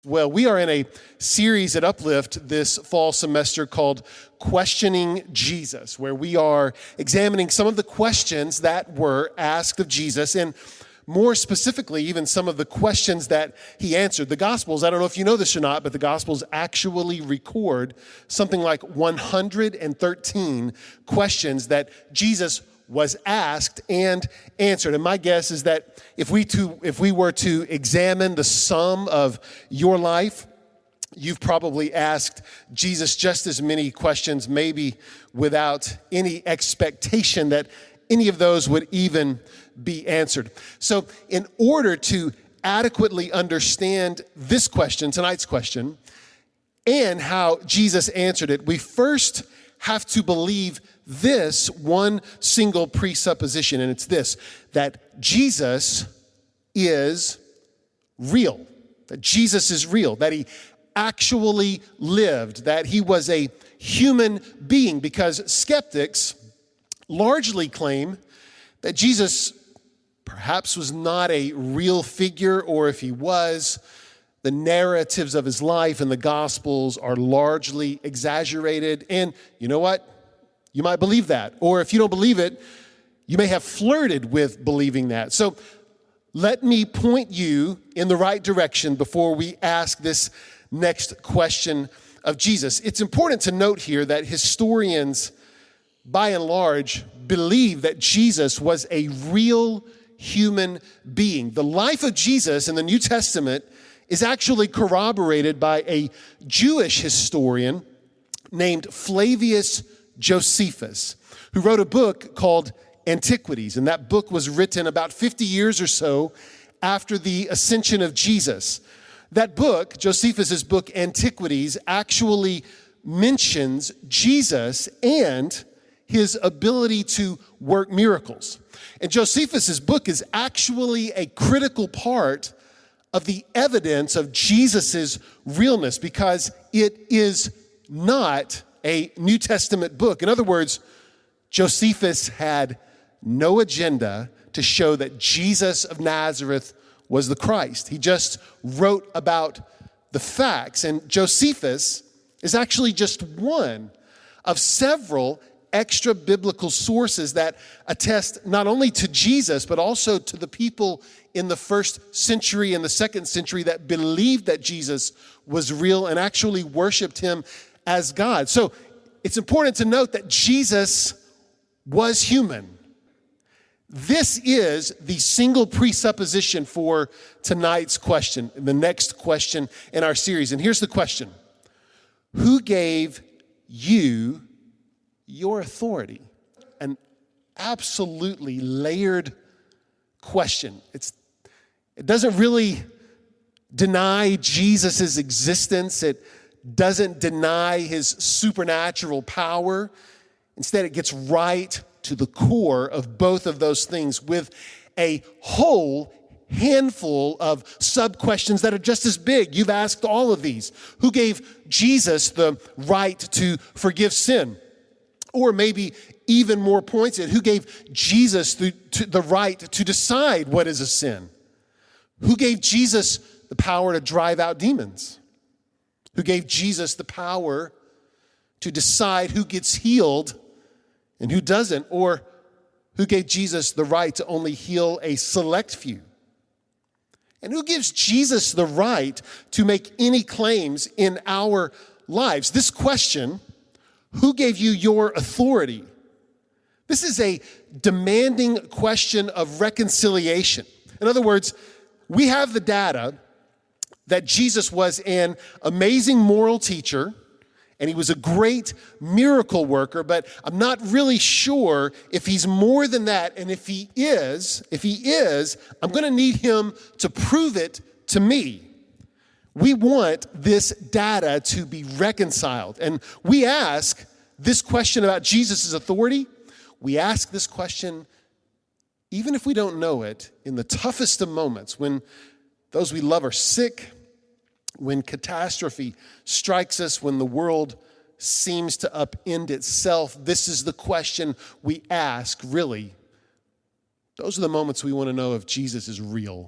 Well, we are in a series at Uplift this fall semester called Questioning Jesus, where we are examining some of the questions that were asked of Jesus, and more specifically, even some of the questions that he answered. The Gospels, I don't know if you know this or not, but the Gospels actually record something like 113 questions that Jesus was asked and answered. And my guess is that if we were to examine the sum of your life, you've probably asked Jesus just as many questions, maybe without any expectation that any of those would even be answered. So in order to adequately understand this question, tonight's question, and how Jesus answered it, we first have to believe this one single presupposition, and it's this: that Jesus is real. That Jesus is real. That he actually lived. That he was a human being, because skeptics largely claim that Jesus perhaps was not a real figure, or if he was, the narratives of his life in the Gospels are largely exaggerated. And you know what? You might believe that. Or if you don't believe it, you may have flirted with believing that. So let me point you in the right direction before we ask this next question of Jesus. It's important to note here that historians, by and large, believe that Jesus was a real human being. The life of Jesus in the New Testament is actually corroborated by a Jewish historian named Flavius Josephus, who wrote a book called Antiquities. And that book was written about 50 years or so after the ascension of Jesus. That book, Josephus's book Antiquities, actually mentions Jesus and his ability to work miracles. And Josephus's book is actually a critical part of the evidence of Jesus's realness, because it is not a New Testament book. In other words, Josephus had no agenda to show that Jesus of Nazareth was the Christ. He just wrote about the facts. And Josephus is actually just one of several extra biblical sources that attest not only to Jesus, but also to the people in the first century and the second century that believed that Jesus was real and actually worshiped him as God. So it's important to note that Jesus was human. This is the single presupposition for tonight's question, the next question in our series. And here's the question: who gave you your authority? An absolutely layered question. It doesn't really deny Jesus' existence. It doesn't deny his supernatural power. Instead, it gets right to the core of both of those things with a whole handful of sub-questions that are just as big. You've asked all of these. Who gave Jesus the right to forgive sin? Or maybe even more pointed, who gave Jesus the right to decide what is a sin? Who gave Jesus the power to drive out demons? Who gave Jesus the power to decide who gets healed and who doesn't? Or who gave Jesus the right to only heal a select few? And who gives Jesus the right to make any claims in our lives? This question, who gave you your authority? This is a demanding question of reconciliation. In other words, we have the data that Jesus was an amazing moral teacher and he was a great miracle worker, but I'm not really sure if he's more than that. And if he is, I'm going to need him to prove it to me. We want this data to be reconciled. And we ask this question about Jesus' authority. We ask this question even if we don't know it, in the toughest of moments, when those we love are sick, when catastrophe strikes us, when the world seems to upend itself. This is the question we ask, really. Those are the moments we want to know if Jesus is real.